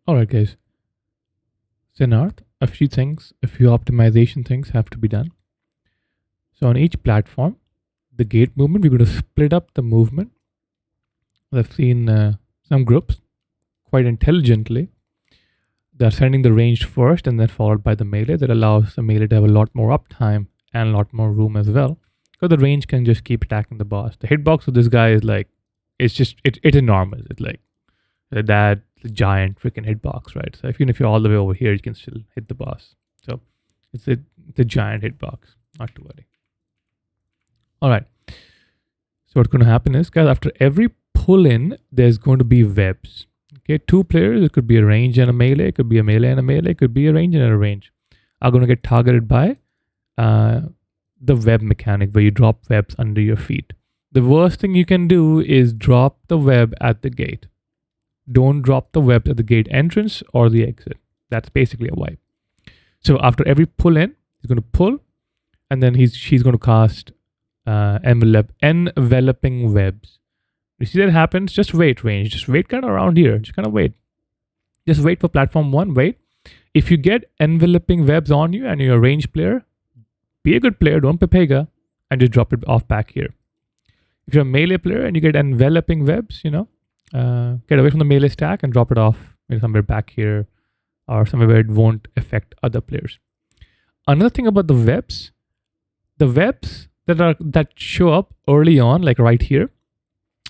All right, guys. Sennarth, a few optimization things have to be done. So on each platform, the gate movement, we're going to split up the movement. I've seen some groups quite intelligently. They're sending the ranged first and then followed by the melee. That allows the melee to have a lot more uptime and a lot more room as well. Because the range can just keep attacking the boss. The hitbox of this guy is like, it's enormous. It's like that giant freaking hitbox, right? So even if you're all the way over here, you can still hit the boss. So it's a giant hitbox, not to worry. All right. So what's going to happen is, guys, after every pull in, there's going to be webs. Okay, 2 players, it could be a range and a melee, it could be a melee and a melee, it could be a range and a range, are going to get targeted by the web mechanic where you drop webs under your feet. The worst thing you can do is drop the web at the gate. Don't drop the web at the gate entrance or the exit. That's basically a wipe. So after every pull in, he's going to pull, and then she's going to cast enveloping webs. You see that happens? Just wait, range. Just wait kind of around here. Just kind of wait. Just wait for platform 1. Wait. If you get enveloping webs on you and you're a range player, be a good player. Don't pepega and just drop it off back here. If you're a melee player and you get enveloping webs, get away from the melee stack and drop it off maybe somewhere back here or somewhere where it won't affect other players. Another thing about the webs that show up early on, like right here,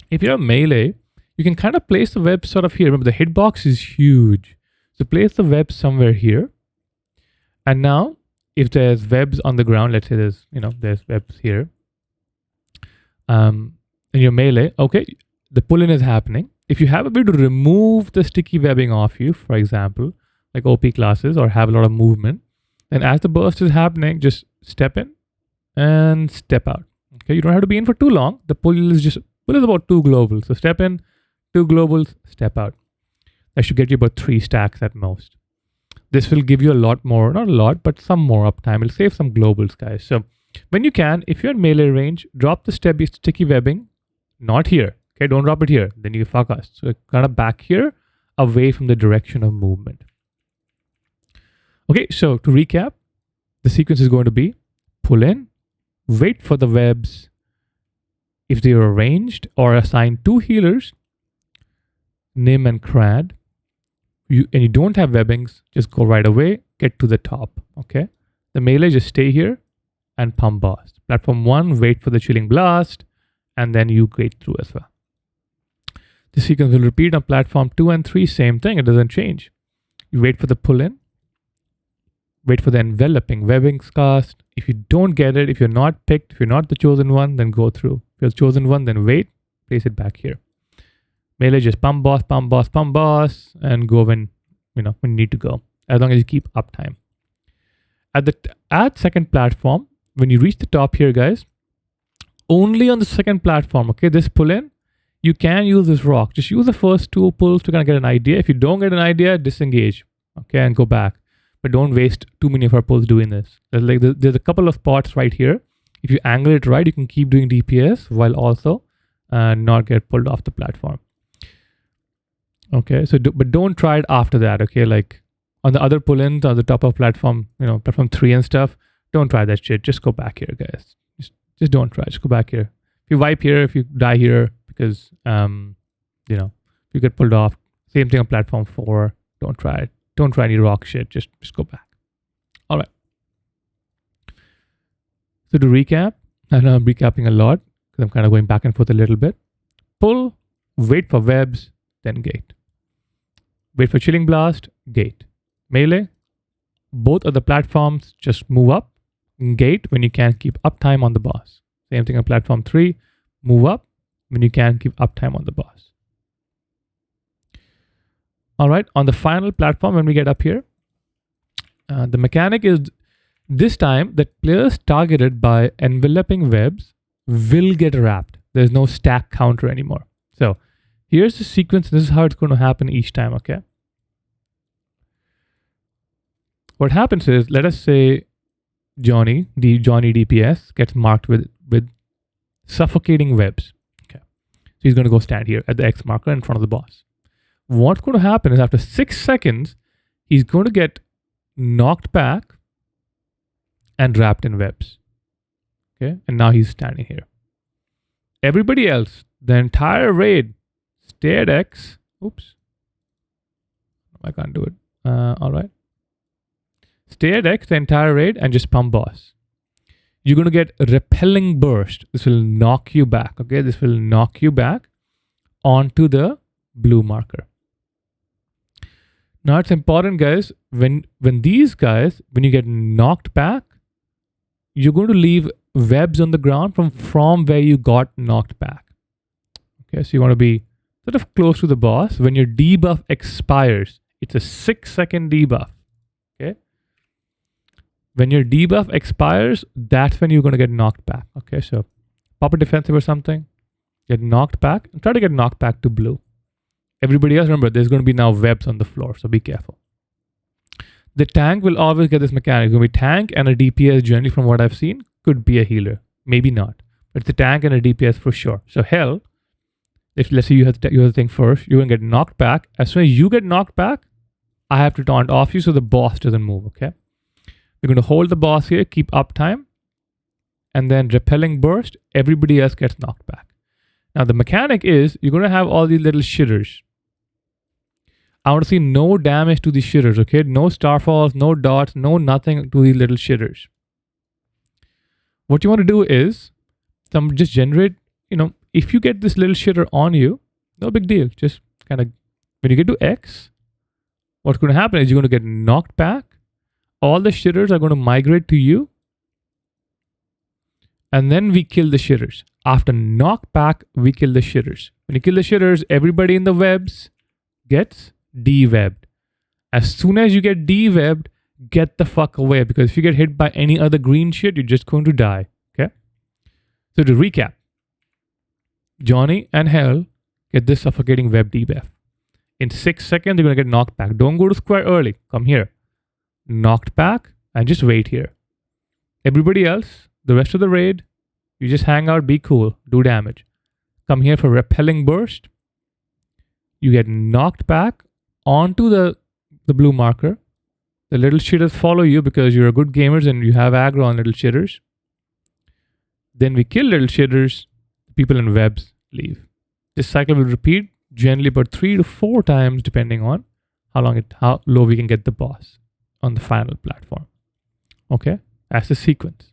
if you're a melee, you can kind of place the web sort of here. Remember, the hitbox is huge. So place the web somewhere here. And now, if there's webs on the ground, let's say there's webs here. And you're melee, okay, the pull-in is happening. If you have a way to remove the sticky webbing off you, for example, like OP classes, or have a lot of movement, then as the burst is happening, just step in and step out. Okay, you don't have to be in for too long. The pull is about 2 globals. So step in, 2 globals, step out. That should get you about 3 stacks at most. This will give you a lot more, not a lot, but some more uptime. It'll save some globals, guys. So when you can, if you're in melee range, drop the sticky webbing, not here. Okay, don't drop it here. Then you fuck us. So kind of back here, away from the direction of movement. Okay, so to recap, the sequence is going to be pull in, wait for the webs. If they are arranged or assigned 2 healers, Nim and Crad, and you don't have webbings, just go right away, get to the top, okay? The melee, just stay here and pump boss. Platform 1, wait for the chilling blast, and then you gate through as well. The sequence will repeat on platform 2 and 3, same thing, it doesn't change. You wait for the pull-in, wait for the enveloping webbings cast. If you don't get it, if you're not picked, if you're not the chosen one, then go through. If you're the chosen one, then wait, place it back here. Melee, just pump boss, and go when you need to go, as long as you keep uptime. At second platform, when you reach the top here, guys, only on the second platform, okay, this pull in, you can use this rock. Just use the first 2 pulls to kind of get an idea. If you don't get an idea, disengage, okay, and go back. But don't waste too many of our pulls doing this. There's a couple of spots right here. If you angle it right, you can keep doing DPS while also not get pulled off the platform. Okay, but don't try it after that, okay? Like on the other pull-ins on the top of platform, platform 3 and stuff, don't try that shit. Just go back here, guys. Just don't try. Just go back here. If you wipe here, if you die here, because, if you get pulled off, same thing on platform 4, don't try it. Don't try any rock shit. Just go back. All right. So to recap, I know I'm recapping a lot because I'm kind of going back and forth a little bit. Pull, wait for webs, then gate. Wait for chilling blast, gate. Melee, both of the platforms, just move up. Gate when you can't keep uptime on the boss. Same thing on platform 3, move up when you can't keep uptime on the boss. All right, on the final platform, when we get up here, the mechanic is this time that players targeted by enveloping webs will get wrapped. There's no stack counter anymore. So here's the sequence. This is how it's going to happen each time, okay? What happens is, let us say Johnny DPS gets marked with suffocating webs. Okay, so he's going to go stand here at the X marker in front of the boss. What's going to happen is after 6 seconds, he's going to get knocked back and wrapped in webs. Okay, and now he's standing here. Everybody else, the entire raid, stay at X. Oops. I can't do it. All right. Stay at X the entire raid and just pump boss. You're going to get repelling burst. This will knock you back. Okay, this will knock you back onto the blue marker. Now it's important, guys, when these guys, when you get knocked back, you're going to leave webs on the ground from where you got knocked back. Okay, so you want to be sort of close to the boss. When your debuff expires, it's a 6-second debuff. Okay. When your debuff expires, that's when you're going to get knocked back. Okay, so pop a defensive or something, get knocked back, and try to get knocked back to blue. Everybody else, remember, there's going to be now webs on the floor, so be careful. The tank will always get this mechanic. It's going to be tank and a DPS generally from what I've seen. Could be a healer, maybe not. But it's a tank and a DPS for sure. So hell, if let's say you have the thing first, you're going to get knocked back. As soon as you get knocked back, I have to taunt off you so the boss doesn't move, okay? We're going to hold the boss here, keep uptime, and then repelling burst, everybody else gets knocked back. Now the mechanic is, you're going to have all these little shitters. I want to see no damage to these shitters, okay? No starfalls, no dots, no nothing to these little shitters. What you want to do is, just generate, if you get this little shitter on you, no big deal. Just kind of, when you get to X, what's going to happen is you're going to get knocked back. All the shitters are going to migrate to you. And then we kill the shitters. After knockback, we kill the shitters. When you kill the shitters, everybody in the webs gets de-webbed. As soon as you get de-webbed, get the fuck away, because if you get hit by any other green shit, you're just going to die. Okay? So to recap, Johnny and Hell get this suffocating web debuff. In 6 seconds, you're going to get knocked back. Don't go to square early. Come here. Knocked back and just wait here. Everybody else, the rest of the raid, you just hang out, be cool, do damage. Come here for repelling burst. You get knocked back onto the blue marker. The little shitters follow you because you're a good gamers and you have aggro on little shitters. Then we kill little shitters. People in webs leave. This cycle will repeat generally about 3 to 4 times depending on how low we can get the boss on the final platform. Okay, that's the sequence.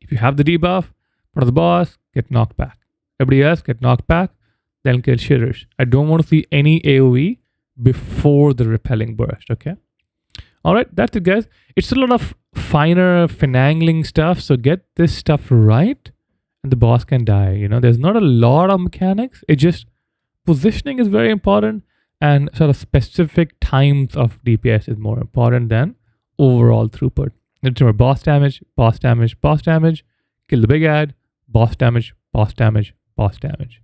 If you have the debuff, for the boss, get knocked back. Everybody else get knocked back, then kill shitters. I don't want to see any AoE before the repelling burst, okay? All right, that's it, guys. It's a lot of finer finagling stuff, so get this stuff right, and the boss can die. There's not a lot of mechanics. It just, positioning is very important, and sort of specific times of DPS is more important than overall throughput. Remember, boss damage, boss damage, boss damage, kill the big ad, boss damage, boss damage, boss damage.